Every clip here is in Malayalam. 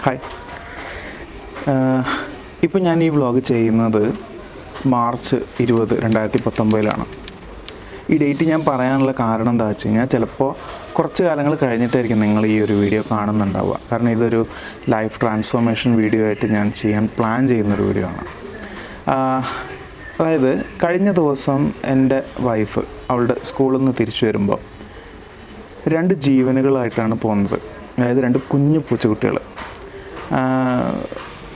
ഹായ്. ഇപ്പോൾ ഞാൻ ഈ വ്ളോഗ് ചെയ്യുന്നത് മാർച്ച് 20, 2019 ഈ ഡേറ്റ് ഞാൻ പറയാനുള്ള കാരണം എന്താ വെച്ച് കഴിഞ്ഞാൽ ചിലപ്പോൾ കുറച്ച് കാലങ്ങൾ കഴിഞ്ഞിട്ടായിരിക്കും നിങ്ങൾ ഈ ഒരു വീഡിയോ കാണുന്നുണ്ടാവുക. കാരണം ഇതൊരു ലൈഫ് ട്രാൻസ്ഫോർമേഷൻ വീഡിയോ ആയിട്ട് ഞാൻ ചെയ്യാൻ പ്ലാൻ ചെയ്യുന്നൊരു വീഡിയോ ആണ്. അതായത് കഴിഞ്ഞ ദിവസം എൻ്റെ വൈഫ് അവളുടെ സ്കൂളിൽ നിന്ന് തിരിച്ചു വരുമ്പോൾ 2 ജീവനുകളായിട്ടാണ് പോകുന്നത്. അതായത് 2 കുഞ്ഞു പൂച്ചക്കുട്ടികൾ.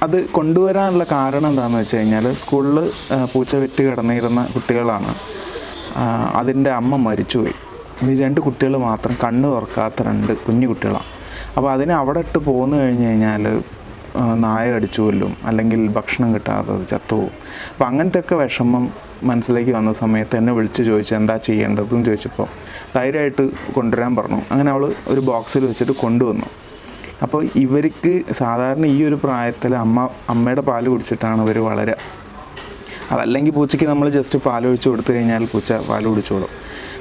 അത് കൊണ്ടുവരാനുള്ള കാരണം എന്താണെന്ന് വെച്ച് കഴിഞ്ഞാൽ സ്കൂളിൽ പൂച്ച വിറ്റ് കിടന്നിരുന്ന കുട്ടികളാണ്. അതിൻ്റെ അമ്മ മരിച്ചുപോയി. ഈ 2 കുട്ടികൾ മാത്രം കണ്ണ് തുറക്കാത്ത 2 കുഞ്ഞു കുട്ടികളാണ്. അപ്പോൾ അതിനെ അവിടെ ഇട്ട് പോന്നു കഴിഞ്ഞ് കഴിഞ്ഞാൽ നായ കടിച്ചു കൊല്ലും, അല്ലെങ്കിൽ ഭക്ഷണം കിട്ടാതെ അത് ചത്തുപോകും. അപ്പോൾ അങ്ങനത്തെയൊക്കെ വിഷമം മനസ്സിലേക്ക് വന്ന സമയത്ത് എന്നെ വിളിച്ച് ചോദിച്ചു എന്താ ചെയ്യേണ്ടതെന്ന് ചോദിച്ചപ്പോൾ ധൈര്യമായിട്ട് കൊണ്ടുവരാൻ പറഞ്ഞു. അങ്ങനെ അവൾ ഒരു ബോക്സിൽ വെച്ചിട്ട് കൊണ്ടുവന്നു. അപ്പോൾ ഇവർക്ക് സാധാരണ ഈ ഒരു പ്രായത്തിൽ അമ്മയുടെ പാല് കുടിച്ചിട്ടാണ് ഇവർ വളരെ. അതല്ലെങ്കിൽ പൂച്ചയ്ക്ക് നമ്മൾ ജസ്റ്റ് പാലൊഴിച്ച് കൊടുത്തു കഴിഞ്ഞാൽ പൂച്ച പാൽ കുടിച്ചോളും.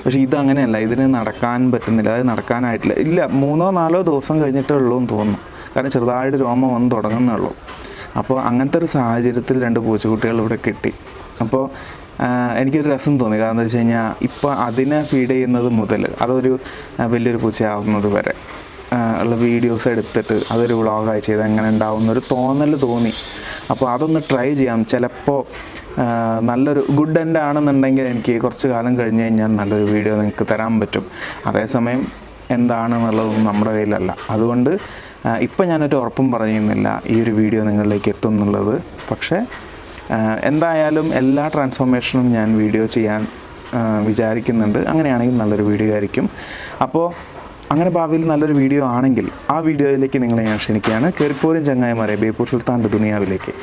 പക്ഷേ ഇതങ്ങനെയല്ല, ഇതിന് നടക്കാൻ പറ്റുന്നില്ല. അതായത് നടക്കാനായിട്ടില്ല. 3-4 ദിവസം കഴിഞ്ഞിട്ടേ ഉള്ളൂ എന്ന് തോന്നുന്നു. കാരണം ചെറുതായിട്ട് രോമം വന്ന് തുടങ്ങുന്നേ ഉള്ളൂ. അപ്പോൾ അങ്ങനത്തെ ഒരു സാഹചര്യത്തിൽ 2 പൂച്ചക്കുട്ടികൾ ഇവിടെ കിട്ടി. അപ്പോൾ എനിക്കൊരു രസം തോന്നി. കാരണം എന്താ വെച്ച് കഴിഞ്ഞാൽ ഇപ്പോൾ അതിനെ ഫീഡ് ചെയ്യുന്നത് മുതൽ അതൊരു വലിയൊരു പൂച്ചയാവുന്നത് വരെ ഉള്ള വീഡിയോസ് എടുത്തിട്ട് അതൊരു വ്ളോഗായി ചെയ്ത് എങ്ങനെ ഉണ്ടാവുന്നൊരു തോന്നൽ തോന്നി. അപ്പോൾ അതൊന്ന് ട്രൈ ചെയ്യാം. ചിലപ്പോൾ നല്ലൊരു ഗുഡ് എൻഡ് ആണെന്നുണ്ടെങ്കിൽ എനിക്ക് കുറച്ച് കാലം കഴിഞ്ഞ് കഴിഞ്ഞാൽ നല്ലൊരു വീഡിയോ നിങ്ങൾക്ക് തരാൻ പറ്റും. അതേസമയം എന്താണെന്നുള്ളതൊന്നും നമ്മുടെ കയ്യിലല്ല. അതുകൊണ്ട് ഇപ്പം ഞാനൊരു ഉറപ്പും പറയുന്നില്ല ഈ ഒരു വീഡിയോ നിങ്ങളിലേക്ക് എത്തും എന്നുള്ളത്. പക്ഷേ എന്തായാലും എല്ലാ ട്രാൻസ്ഫോർമേഷനും ഞാൻ വീഡിയോ ചെയ്യാൻ വിചാരിക്കുന്നുണ്ട്. അങ്ങനെയാണെങ്കിൽ നല്ലൊരു വീഡിയോ ആയിരിക്കും. അപ്പോൾ അങ്ങനെ ഭാവിയിൽ നല്ലൊരു വീഡിയോ ആണെങ്കിൽ ആ വീഡിയോയിലേക്ക് നിങ്ങളെ ഞാൻ ക്ഷണിക്കുകയാണ്. കയറിപ്പോരും ചങ്ങായിമാരെ ബേപ്പൂർ സുൽത്താൻ്റെ ദുനിയാവിലേക്ക്.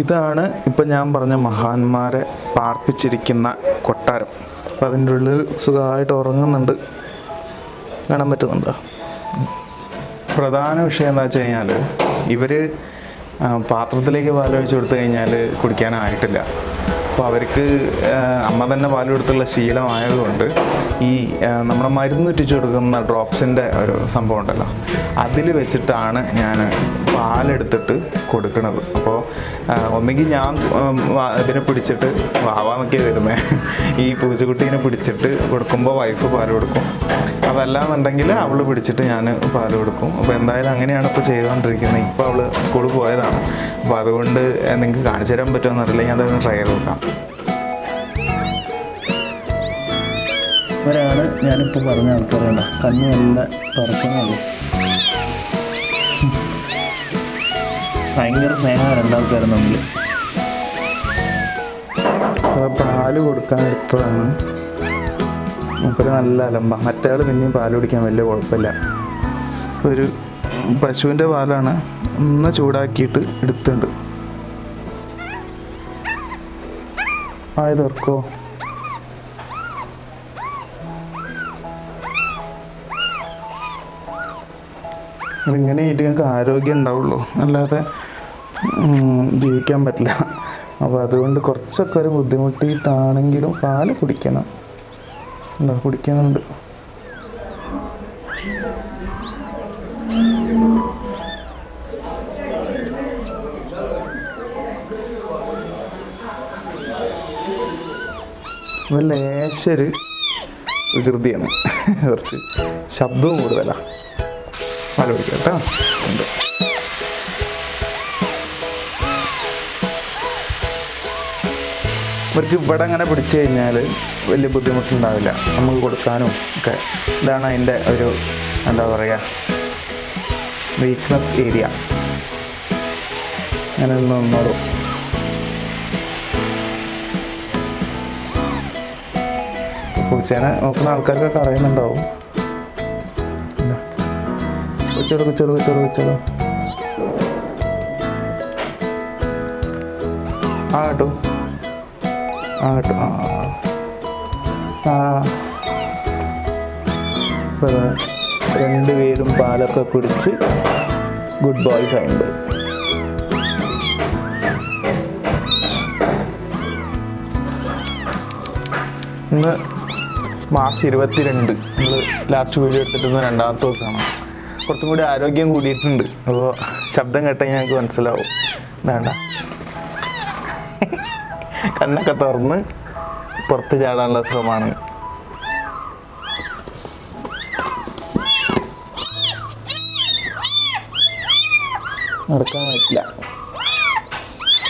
ഇതാണ് ഇപ്പം ഞാൻ പറഞ്ഞ മഹാന്മാരെ പാർപ്പിച്ചിരിക്കുന്ന കൊട്ടാരം. അപ്പം അതിൻ്റെ ഉള്ളിൽ സുഖമായിട്ട് ഉറങ്ങുന്നുണ്ട്. കാണാൻ പറ്റുന്നുണ്ടോ? പ്രധാന വിഷയം എന്താ വെച്ച് കഴിഞ്ഞാൽ ഇവർ പാത്രത്തിലേക്ക് പാലൊഴിച്ച് കൊടുത്തു കഴിഞ്ഞാൽ കുടിക്കാനായിട്ടില്ല. അപ്പോൾ അവർക്ക് അമ്മ തന്നെ പാൽ കൊടുത്തുള്ള ശീലമായതുകൊണ്ട് ഈ നമ്മുടെ മരുന്ന് ഇറ്റിച്ചു കൊടുക്കുന്ന ഡ്രോപ്സിൻ്റെ ഒരു സംഭവം ഉണ്ടല്ലോ, അതിൽ വെച്ചിട്ടാണ് ഞാൻ പാലെടുത്തിട്ട് കൊടുക്കുന്നത്. അപ്പോൾ ഒന്നുകിൽ ഞാൻ ഇതിനെ പിടിച്ചിട്ട് വാവാന്നൊക്കെ വരുന്നത്, ഈ പൂച്ചക്കുട്ടീനെ പിടിച്ചിട്ട് കൊടുക്കുമ്പോൾ വൈഫ് പാൽ കൊടുക്കും. അതല്ലാന്നുണ്ടെങ്കിൽ അവൾ പിടിച്ചിട്ട് ഞാൻ പാൽ കൊടുക്കും. അപ്പോൾ എന്തായാലും അങ്ങനെയാണ് ഇപ്പോൾ ചെയ്തുകൊണ്ടിരിക്കുന്നത്. ഇപ്പോൾ അവൾ സ്കൂളിൽ പോയതാണ്. അപ്പോൾ അതുകൊണ്ട് നിങ്ങൾക്ക് കാണിച്ചു തരാൻ പറ്റുമെന്ന് അറിയില്ല. ഞാൻ അതൊന്ന് ട്രൈ ചെയ്ത് നോക്കാം. ഇവരാണ് ഞാനിപ്പോൾ പറഞ്ഞ ആൾക്കാരാണ്. കണ്ണ് നല്ല തുറക്കുന്നുള്ളൂ. ഭയങ്കര സ്നേഹമാണ് 2 ആൾക്കാരും തമ്മിൽ. പാല് കൊടുക്കാൻ എടുത്തതാണ്. മൂപ്പര് നല്ല അലമ്പ. മറ്റേ ആൾ പിന്നെയും പാൽ കുടിക്കാൻ വലിയ കുഴപ്പമില്ല. ഒരു പശുവിൻ്റെ പാലാണ്. ഒന്ന് ചൂടാക്കിയിട്ട് എടുത്തുണ്ട്. ആയതോർക്കോ ഇങ്ങനെ ആയിട്ട് ഞങ്ങൾക്ക് ആരോഗ്യം ഉണ്ടാവുള്ളൂ, അല്ലാതെ ജീവിക്കാൻ പറ്റില്ല. അപ്പോൾ അതുകൊണ്ട് കുറച്ചൊക്കെ ഒരു ബുദ്ധിമുട്ടിയിട്ടാണെങ്കിലും പാല് കുടിക്കണം. എന്താ കുടിക്കുന്നുണ്ട്. ലേശൊരു വികൃതിയാണ്, കുറച്ച് ശബ്ദവും കൂടുതലാണ്. പാല് കുടിക്കാം കേട്ടോ. ഉണ്ട് ഇവർക്ക് ഇവിടെ അങ്ങനെ പിടിച്ചു കഴിഞ്ഞാൽ വലിയ ബുദ്ധിമുട്ടുണ്ടാവില്ല നമുക്ക് കൊടുക്കാനും ഒക്കെ. ഇതാണ് അതിൻ്റെ ഒരു എന്താ പറയുക വീക്ക്നെസ് ഏരിയ. അങ്ങനെ ഒന്ന് നിന്നോളൂ. പൂച്ചേനെ നോക്കുന്ന ആൾക്കാർക്കൊക്കെ അറിയുന്നുണ്ടാവും. വെച്ചോളൂ വെച്ചോളൂ വെച്ചോളൂ വെച്ചോളൂ. ആ കേട്ടോ കേട്ടോ. ഇപ്പോൾ രണ്ടുപേരും പാലൊക്കെ കുടിച്ച് ഗുഡ് ബോയ്സ് ആയിട്ടുണ്ട്. ഇന്ന് മാർച്ച് 22, നമ്മൾ ലാസ്റ്റ് വീഡിയോ എടുത്തിട്ടുന്ന 2ാമത്തെ ദിവസമാണ്. കുറച്ചും കൂടി ആരോഗ്യം കൂടിയിട്ടുണ്ട്. അപ്പോൾ ശബ്ദം കേട്ടാൽ ഞങ്ങൾക്ക് മനസ്സിലാവും. വേണ്ട, കണ്ണൊക്കെ തുറന്ന് പുറത്ത് ചാടാനുള്ള ശ്രമമാണ്. നടക്കാൻ പറ്റില്ല.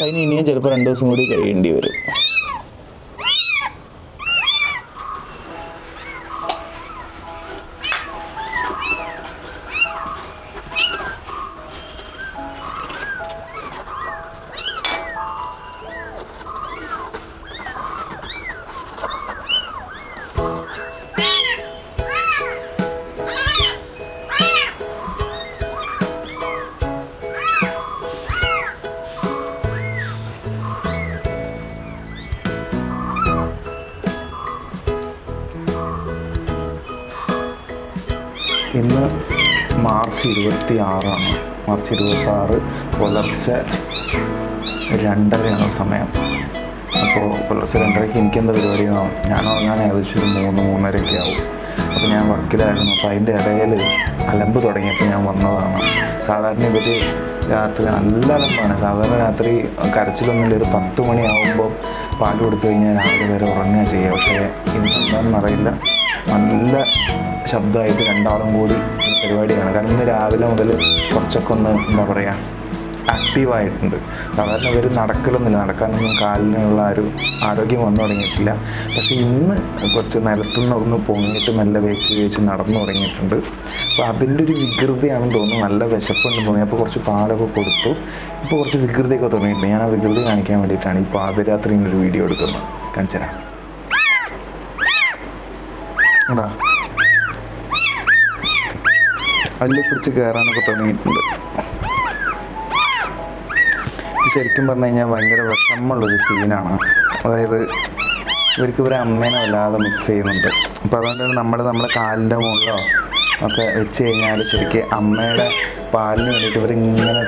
അതിന് ഇനിയും ചിലപ്പോൾ 2 ദിവസം കൂടി കഴിയേണ്ടി വരും. ഇന്ന് മാർച്ച് 26 മാർച്ച് 26 പുലർച്ചെ 2:30 സമയം. അപ്പോൾ പുലർച്ചെ 2:30 എനിക്കെന്താ പരിപാടി? ഞാൻ ഉറങ്ങാൻ ഏകദേശം ഒരു 3-3:30 ആവും. അപ്പോൾ ഞാൻ വർക്കിലായിരുന്നു. അപ്പോൾ അതിൻ്റെ ഇടയിൽ അലമ്പ് തുടങ്ങിയപ്പോൾ ഞാൻ വന്നതാണ്. സാധാരണ ഇവർ രാത്രി നല്ല അലമ്പാണ്. സാധാരണ രാത്രി കരച്ചിലൊന്നുമില്ല. ഒരു 10 മണിയാവുമ്പോൾ പാൽ കൊടുത്തു കഴിഞ്ഞാൽ രാവിലെ വരെ ഉറങ്ങുക ചെയ്യുക. പക്ഷേ ഇന്നെന്താണെന്നറിയില്ല, നല്ല ശബ്ദമായിട്ട് രണ്ടാളും കൂടി പരിപാടിയാണ്. കാരണം ഇന്ന് രാവിലെ മുതൽ കുറച്ചൊക്കെ ഒന്ന് എന്താ പറയുക ആക്റ്റീവായിട്ടുണ്ട്. സാധാരണ ഇവർ നടക്കലൊന്നുമില്ല, നടക്കാനൊന്നും കാലിനുള്ള ആരോഗ്യം വന്നു തുടങ്ങിയിട്ടില്ല. പക്ഷേ ഇന്ന് കുറച്ച് നിലത്തുനിന്ന് ഒന്ന് പൊങ്ങിയിട്ട് മെല്ലെ വേച്ച് നടന്നു തുടങ്ങിയിട്ടുണ്ട്. അപ്പോൾ അതിൻ്റെ ഒരു വികൃതിയാണെന്ന് തോന്നുന്നു. നല്ല വിശപ്പുണ്ടെന്ന് തോന്നി. അപ്പോൾ കുറച്ച് പാലൊക്കെ കൊടുത്തു. ഇപ്പോൾ കുറച്ച് വികൃതിയൊക്കെ തുടങ്ങിയിട്ടുണ്ട്. ഞാൻ ആ വികൃതി കാണിക്കാൻ വേണ്ടിയിട്ടാണ് ഈ പാതിരാത്രി ഇങ്ങനൊരു വീഡിയോ എടുക്കുന്നത്. കാണിച്ചു തരാം. എടാ അല്ലി പിടിച്ച് കയറാനൊക്കെ തുടങ്ങിയിട്ടുണ്ട്. ശരിക്കും പറഞ്ഞു കഴിഞ്ഞാൽ ഭയങ്കര വിഷമമുള്ളൊരു സീനാണ്. അതായത് ഇവർക്ക് ഇവരെ അമ്മേനെ വല്ലാതെ മിസ് ചെയ്യുന്നുണ്ട്. അപ്പോൾ അതുകൊണ്ടാണ് നമ്മളെ കാലിൻ്റെ മുകളിലോ ഒക്കെ വെച്ച് കഴിഞ്ഞാൽ ശരിക്കും അമ്മയുടെ പാലിന് വേണ്ടിയിട്ട് ഇവരിങ്ങനെ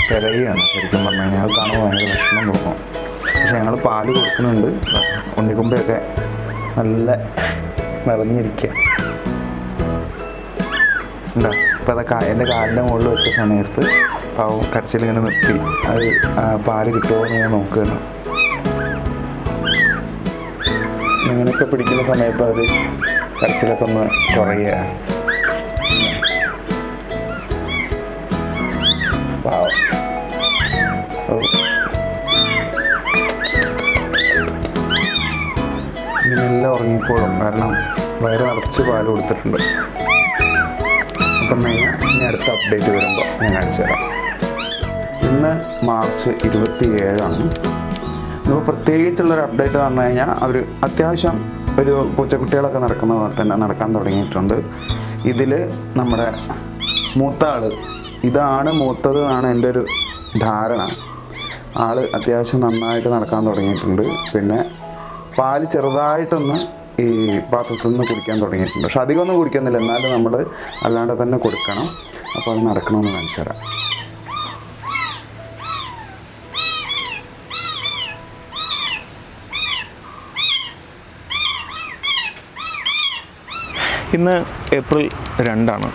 തിരയുകയാണ്. ശരിക്കും പറഞ്ഞു കഴിഞ്ഞാൽ അത് കാണുമ്പോൾ ഭയങ്കര വിഷമം തോന്നും. പക്ഷെ ഞങ്ങൾ പാല് കൊടുക്കുന്നുണ്ട്. ഉണ്ണിക്കുമ്പയൊക്കെ നല്ല നിറഞ്ഞിരിക്കുക ഉണ്ടോ. അപ്പോൾ അതൊക്കെ എൻ്റെ കാലിൻ്റെ മുകളിൽ വെച്ച സമയത്ത് പാവം കരച്ചിലിങ്ങനെ നിർത്തി. അത് പാല് കിട്ടുമോ എന്ന് ഞാൻ നോക്കുകയാണ്. ഇങ്ങനെയൊക്കെ പിടിക്കുന്ന സമയത്ത് അത് കരച്ചിലൊക്കെ ഒന്ന് കുറയുക. പാവം ഇതിനെല്ലാം ഉറങ്ങിക്കോളും. കാരണം വയറ് നിറച്ച് പാല് കൊടുത്തിട്ടുണ്ട്. അപ്പം ഇനി അടുത്ത അപ്ഡേറ്റ് വരുമ്പോൾ ഞാൻ കാണിച്ചു തരാം. ഇന്ന് മാർച്ച് 27. ഇപ്പോൾ പ്രത്യേകിച്ചുള്ളൊരു അപ്ഡേറ്റ് എന്ന് പറഞ്ഞു കഴിഞ്ഞാൽ അവർ അത്യാവശ്യം ഒരു പൂച്ചക്കുട്ടികളൊക്കെ നടക്കുന്ന പോലെ തന്നെ നടക്കാൻ തുടങ്ങിയിട്ടുണ്ട്. ഇതിൽ നമ്മുടെ മൂത്ത ആൾ, ഇതാണ് മൂത്തത് എന്നാണ് എൻ്റെ ഒരു ധാരണ. ആൾ അത്യാവശ്യം നന്നായിട്ട് നടക്കാൻ തുടങ്ങിയിട്ടുണ്ട്. പിന്നെ പാല് ചെറുതായിട്ടൊന്ന് ഈ പാത്രത്തിൽ നിന്ന് കുടിക്കാൻ തുടങ്ങിയിട്ടുണ്ട്. പക്ഷെ അധികമൊന്നും കുടിക്കുന്നില്ല. എന്നാലും നമ്മൾ അല്ലാണ്ട് തന്നെ കൊടുക്കണം. അപ്പോൾ അത് നടക്കണമെന്ന് കാണിച്ചു തരാം. ഇന്ന് ഏപ്രിൽ 2.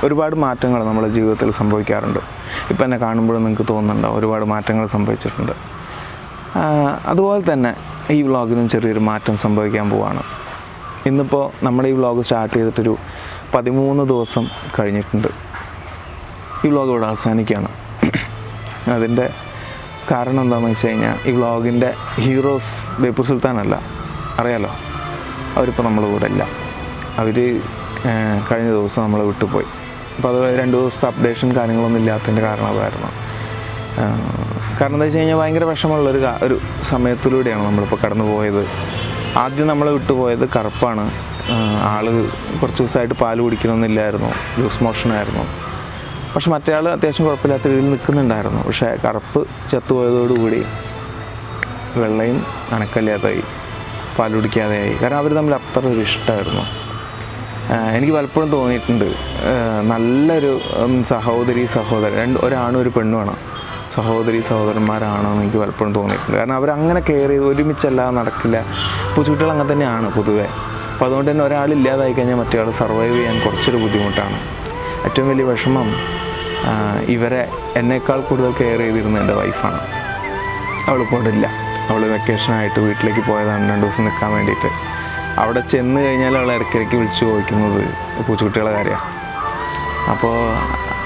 ഒരുപാട് മാറ്റങ്ങൾ നമ്മുടെ ജീവിതത്തിൽ സംഭവിക്കാറുണ്ട്. ഇപ്പം എന്നെ കാണുമ്പോഴും നിങ്ങൾക്ക് തോന്നുന്നുണ്ടാവും ഒരുപാട് മാറ്റങ്ങൾ സംഭവിച്ചിട്ടുണ്ട്. അതുപോലെ തന്നെ ഈ വ്ളോഗിനും ചെറിയൊരു മാറ്റം സംഭവിക്കാൻ പോവുകയാണ്. ഇന്നിപ്പോൾ നമ്മുടെ ഈ വ്ളോഗ് സ്റ്റാർട്ട് ചെയ്തിട്ടൊരു 13 ദിവസം കഴിഞ്ഞിട്ടുണ്ട്. ഈ വ്ളോഗ് ഇവിടെ അവസാനിക്കുകയാണ്. അതിൻ്റെ കാരണം എന്താണെന്ന് വെച്ച് കഴിഞ്ഞാൽ ഈ വ്ളോഗിൻ്റെ ഹീറോസ് ബേപ്പൂർ സുൽത്താനല്ല, അറിയാലോ, അവരിപ്പോൾ നമ്മളെ കൂടെ ഇല്ല. അവർ കഴിഞ്ഞ ദിവസം നമ്മളെ വിട്ടുപോയി. അപ്പോൾ അത് 2 ദിവസത്തെ അപ്ഡേഷൻ കാര്യങ്ങളൊന്നും ഇല്ലാത്തതിൻ്റെ കാരണം അതായിരുന്നു. കാരണം എന്താ വെച്ച് കഴിഞ്ഞാൽ ഭയങ്കര വിഷമമുള്ളൊരു ഒരു സമയത്തിലൂടെയാണ് നമ്മളിപ്പോൾ കടന്നു പോയത്. ആദ്യം നമ്മളെ വിട്ടുപോയത് കറുപ്പാണ്. ആൾ കുറച്ച് ദിവസമായിട്ട് പാല് കുടിക്കണമെന്നില്ലായിരുന്നു, ലൂസ് മോഷനായിരുന്നു. പക്ഷെ മറ്റേ ആൾ അത്യാവശ്യം കുഴപ്പമില്ലാത്ത രീതിയിൽ നിൽക്കുന്നുണ്ടായിരുന്നു. പക്ഷേ കറുപ്പ് ചത്തുപോയതോടുകൂടി വെള്ളയും അനക്കല്ലാതായി, പാൽ കുടിക്കാതെയായി. കാരണം അവർ തമ്മിൽ അത്ര ഒരു ഇഷ്ടമായിരുന്നു. എനിക്ക് പലപ്പോഴും തോന്നിയിട്ടുണ്ട് നല്ലൊരു സഹോദരി സഹോദരൻ, ഒരാണും ഒരു പെണ്ണുമാണ്, സഹോദരന്മാരാണോ എന്ന് എനിക്ക് പലപ്പോഴും തോന്നിയിട്ടുണ്ട്. കാരണം അവരങ്ങനെ കെയർ ചെയ്ത് ഒരുമിച്ചല്ലാതെ നടക്കില്ല. കൊച്ചുകുട്ടികൾ അങ്ങനെ തന്നെയാണ് പൊതുവെ. അപ്പോൾ അതുകൊണ്ട് തന്നെ ഒരാളില്ലാതായി കഴിഞ്ഞാൽ മറ്റേ ആൾ സർവൈവ് ചെയ്യാൻ കുറച്ചൊരു ബുദ്ധിമുട്ടാണ്. ഏറ്റവും വലിയ വിഷമം ഇവരെ എന്നേക്കാൾ കൂടുതൽ കെയർ ചെയ്തിരുന്നത് എൻ്റെ വൈഫാണ്. അവളിപ്പോൾ ഇവിടെ ഇല്ല. അവൾ വെക്കേഷനായിട്ട് വീട്ടിലേക്ക് പോയതാണ് 2 ദിവസം നിൽക്കാൻ വേണ്ടിയിട്ട്. അവിടെ ചെന്ന് കഴിഞ്ഞാൽ അവൾ ഇടയ്ക്കിടയ്ക്ക് വിളിച്ചു ചോദിക്കുന്നത് പൂച്ചക്കുട്ടികളെ കാര്യമാണ്. അപ്പോൾ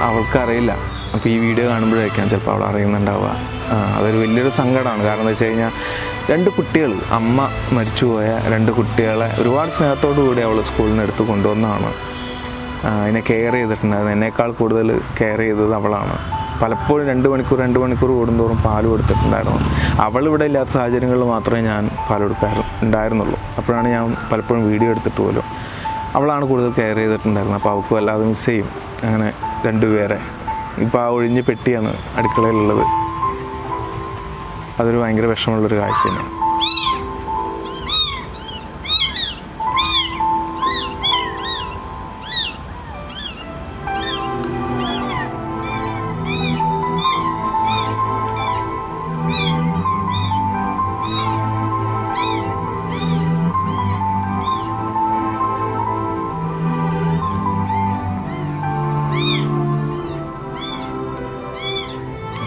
അവൾക്കറിയില്ല. അപ്പോൾ ഈ വീഡിയോ കാണുമ്പോഴേക്കാം ചിലപ്പോൾ അവൾ അറിയുന്നുണ്ടാവുക. അതൊരു വലിയൊരു സങ്കടമാണ്. കാരണം എന്താ വെച്ച് കഴിഞ്ഞാൽ 2 കുട്ടികൾ, അമ്മ മരിച്ചുപോയ 2 കുട്ടികളെ ഒരുപാട് സ്നേഹത്തോടു കൂടി അവൾ സ്കൂളിൽ നിന്ന് എടുത്ത് കൊണ്ടുവന്നതാണ്. അതിനെ കെയർ ചെയ്തിട്ടുണ്ടായിരുന്നു. എന്നേക്കാൾ കൂടുതൽ കെയർ ചെയ്തത് അവളാണ്. പലപ്പോഴും 2 മണിക്കൂർ കൂടുന്തോറും പാൽ കൊടുത്തിട്ടുണ്ടായിരുന്നു. അവളിവിടെ ഇല്ലാത്ത സാഹചര്യങ്ങളിൽ മാത്രമേ ഞാൻ പാൽ കൊടുക്കാറുണ്ടായിരുന്നുള്ളൂ. അപ്പോഴാണ് ഞാൻ പലപ്പോഴും വീഡിയോ എടുത്തിട്ട് പോലും. അവളാണ് കൂടുതൽ കെയർ ചെയ്തിട്ടുണ്ടായിരുന്നത്. അപ്പോൾ അവൾക്ക് വല്ലാതെ മിസ് ചെയ്യും. അങ്ങനെ 2 പേരെ. ഇപ്പോൾ ആ ഒഴിഞ്ഞ പെട്ടിയാണ് അടുക്കളയിലുള്ളത്. അതൊരു ഭയങ്കര വിഷമമുള്ളൊരു കാഴ്ച തന്നെയാണ്.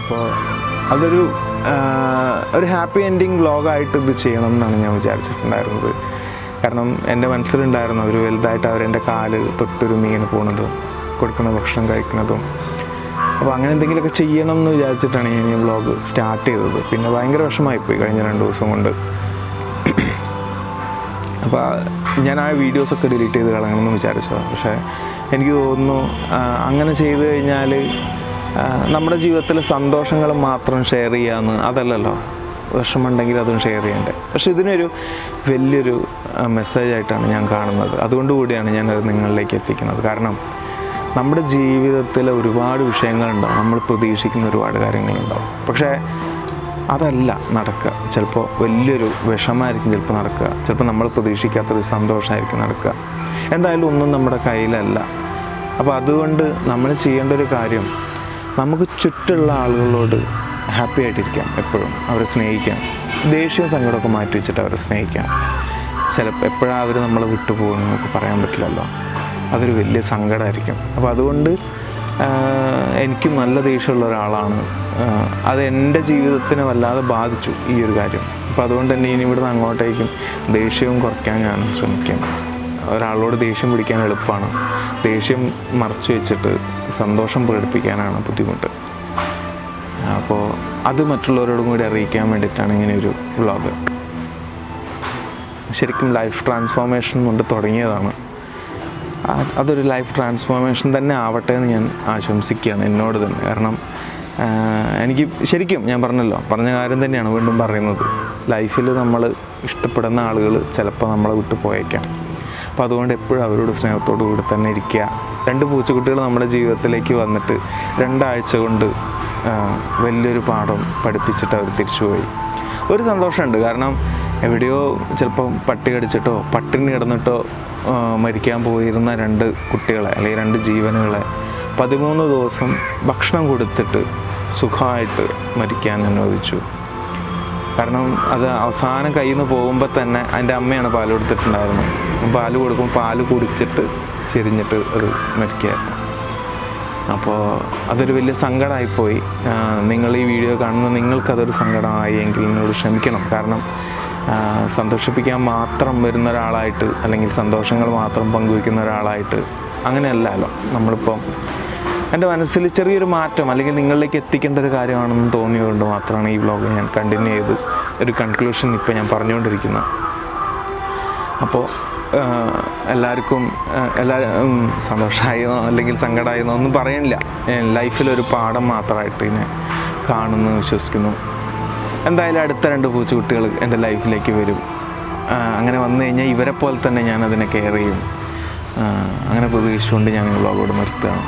അപ്പോൾ അതൊരു ഹാപ്പി എൻഡിങ് വ്ളോഗായിട്ട് ഇത് ചെയ്യണം എന്നാണ് ഞാൻ വിചാരിച്ചിട്ടുണ്ടായിരുന്നത്. കാരണം എൻ്റെ മനസ്സിലുണ്ടായിരുന്നു അവർ വലുതായിട്ട് അവരെൻ്റെ കാല് തൊട്ടൊരുമി ഇങ്ങനെ പോകുന്നതും കൊടുക്കുന്ന ഭക്ഷണം കഴിക്കുന്നതും. അപ്പോൾ അങ്ങനെ എന്തെങ്കിലുമൊക്കെ ചെയ്യണം എന്ന് വിചാരിച്ചിട്ടാണ് ഞാൻ ഈ വ്ളോഗ് സ്റ്റാർട്ട് ചെയ്തത്. പിന്നെ ഭയങ്കര വിഷമമായിപ്പോയി കഴിഞ്ഞ 2 ദിവസം കൊണ്ട്. അപ്പോൾ ഞാൻ ആ വീഡിയോസൊക്കെ ഡിലീറ്റ് ചെയ്ത് കളയണമെന്ന് വിചാരിച്ചതാണ്. പക്ഷേ എനിക്ക് തോന്നുന്നു അങ്ങനെ ചെയ്തു കഴിഞ്ഞാൽ നമ്മുടെ ജീവിതത്തിലെ സന്തോഷങ്ങൾ മാത്രം ഷെയർ ചെയ്യാമെന്ന്, അതല്ലല്ലോ. വിഷമമുണ്ടെങ്കിൽ അതും ഷെയർ ചെയ്യണ്ടേ. പക്ഷെ ഇതിനൊരു വലിയൊരു മെസ്സേജായിട്ടാണ് ഞാൻ കാണുന്നത്. അതുകൊണ്ട് കൂടിയാണ് ഞാനത് നിങ്ങളിലേക്ക് എത്തിക്കുന്നത്. കാരണം നമ്മുടെ ജീവിതത്തിൽ ഒരുപാട് വിഷയങ്ങളുണ്ടാവും, നമ്മൾ പ്രതീക്ഷിക്കുന്ന ഒരുപാട് കാര്യങ്ങളുണ്ടാവും. പക്ഷേ അതല്ല നടക്കുക. ചിലപ്പോൾ വലിയൊരു വിഷമമായിരിക്കും ചിലപ്പോൾ നടക്കുക, ചിലപ്പോൾ നമ്മൾ പ്രതീക്ഷിക്കാത്തൊരു സന്തോഷമായിരിക്കും നടക്കുക. എന്തായാലും ഒന്നും നമ്മുടെ കയ്യിലല്ല. അപ്പോൾ അതുകൊണ്ട് നമ്മൾ ചെയ്യേണ്ട ഒരു കാര്യം, നമുക്ക് ചുറ്റുള്ള ആളുകളോട് ഹാപ്പി ആയിട്ടിരിക്കാം, എപ്പോഴും അവരെ സ്നേഹിക്കാം. ദേഷ്യവും സങ്കടമൊക്കെ മാറ്റി വെച്ചിട്ട് അവരെ സ്നേഹിക്കാം. ചിലപ്പോൾ എപ്പോഴാണ് അവർ നമ്മളെ വിട്ടുപോകുന്നത് നമുക്ക് പറയാൻ പറ്റില്ലല്ലോ. അതൊരു വലിയ സങ്കടമായിരിക്കും. അപ്പോൾ അതുകൊണ്ട് എനിക്കും നല്ല ദേഷ്യമുള്ള ഒരാളാണ്. അത് എൻ്റെ ജീവിതത്തിനെ വല്ലാതെ ബാധിച്ചു ഈ ഒരു കാര്യം. അപ്പോൾ അതുകൊണ്ട് തന്നെ ഇനി ഇവിടുന്ന് അങ്ങോട്ടേക്കും ദേഷ്യവും കുറയ്ക്കാൻ ഞാൻ ശ്രമിക്കാം. ഒരാളോട് ദേഷ്യം പിടിക്കാൻ എളുപ്പമാണ്, ദേഷ്യം മറച്ചു വെച്ചിട്ട് സന്തോഷം പ്രകടിപ്പിക്കാനാണ് ബുദ്ധിമുട്ട്. അപ്പോൾ അത് മറ്റുള്ളവരോടും കൂടി അറിയിക്കാൻ വേണ്ടിയിട്ടാണ് ഇങ്ങനെ ഒരു വ്ളോഗ്. ശരിക്കും ലൈഫ് ട്രാൻസ്ഫോർമേഷൻ കൊണ്ട് തുടങ്ങിയതാണ്. അതൊരു ലൈഫ് ട്രാൻസ്ഫോർമേഷൻ തന്നെ ആവട്ടെ എന്ന് ഞാൻ ആശംസിക്കുകയാണ് എന്നോട് തന്നെ. കാരണം എനിക്ക് ശരിക്കും ഞാൻ പറഞ്ഞ കാര്യം തന്നെയാണ് വീണ്ടും പറയുന്നത്. ലൈഫിൽ നമ്മൾ ഇഷ്ടപ്പെടുന്ന ആളുകൾ ചിലപ്പോൾ നമ്മളെ വിട്ടു പോയേക്കാം. അപ്പോൾ അതുകൊണ്ട് എപ്പോഴും അവരോട് സ്നേഹത്തോടു കൂടി തന്നെ ഇരിക്കുക. 2 പൂച്ചക്കുട്ടികൾ നമ്മുടെ ജീവിതത്തിലേക്ക് വന്നിട്ട് 2 ആഴ്ച കൊണ്ട് വലിയൊരു പാഠം പഠിപ്പിച്ചിട്ട് അവർ തിരിച്ചുപോയി. ഒരു സന്തോഷമുണ്ട്. കാരണം എവിടെയോ ചിലപ്പം പട്ടി കടിച്ചിട്ടോ പട്ടിണി കിടന്നിട്ടോ മരിക്കാൻ പോയിരുന്ന 2 കുട്ടികളെ അല്ലെങ്കിൽ 2 ജീവനുകളെ 13 ദിവസം ഭക്ഷണം കൊടുത്തിട്ട് സുഖമായിട്ട് മരിക്കാൻ അനുവദിച്ചു. കാരണം അത് അവസാനം കയ്യിൽ നിന്ന് പോകുമ്പോൾ തന്നെ എൻ്റെ അമ്മയാണ് പാൽ കൊടുത്തിട്ടുണ്ടായിരുന്നത്. പാൽ കൊടുക്കുമ്പോൾ പാൽ കുടിച്ചിട്ട് ചെരിഞ്ഞിട്ട് അത് മരിക്കുകയായിരുന്നു. അപ്പോൾ അതൊരു വലിയ സങ്കടമായിപ്പോയി. നിങ്ങൾ ഈ വീഡിയോ കാണുന്ന നിങ്ങൾക്കതൊരു സങ്കടമായി എങ്കിൽ എന്നോട് ക്ഷമിക്കണം. കാരണം സന്തോഷിപ്പിക്കാൻ മാത്രം വരുന്ന ഒരാളായിട്ട് അല്ലെങ്കിൽ സന്തോഷങ്ങൾ മാത്രം പങ്കുവയ്ക്കുന്ന ഒരാളായിട്ട് അങ്ങനെയല്ലല്ലോ നമ്മളിപ്പം. എൻ്റെ മനസ്സിൽ ചെറിയൊരു മാറ്റം അല്ലെങ്കിൽ നിങ്ങളിലേക്ക് എത്തിക്കേണ്ട ഒരു കാര്യമാണെന്ന് തോന്നിയതുകൊണ്ട് മാത്രമാണ് ഈ വ്ളോഗ് ഞാൻ കണ്ടിന്യൂ ചെയ്ത് ഒരു കൺക്ലൂഷൻ ഇപ്പോൾ ഞാൻ പറഞ്ഞുകൊണ്ടിരിക്കുന്നത്. അപ്പോൾ എല്ലാവർക്കും സന്തോഷമായെന്നോ അല്ലെങ്കിൽ സങ്കടമായെന്നോ ഒന്നും പറയണില്ല. ലൈഫിലൊരു പാഠം മാത്രമായിട്ട് ഇതിനെ കാണുന്നു വിശ്വസിക്കുന്നു. എന്തായാലും അടുത്ത 2 പൂച്ചക്കുട്ടികൾ എൻ്റെ ലൈഫിലേക്ക് വരും. അങ്ങനെ വന്നു കഴിഞ്ഞാൽ ഇവരെ പോലെ തന്നെ ഞാൻ അതിനെ കെയർ ചെയ്യും. അങ്ങനെ പ്രതീക്ഷിച്ചുകൊണ്ട് ഞാൻ ഈ വ്ളോഗോട് നിർത്തുകയാണ്.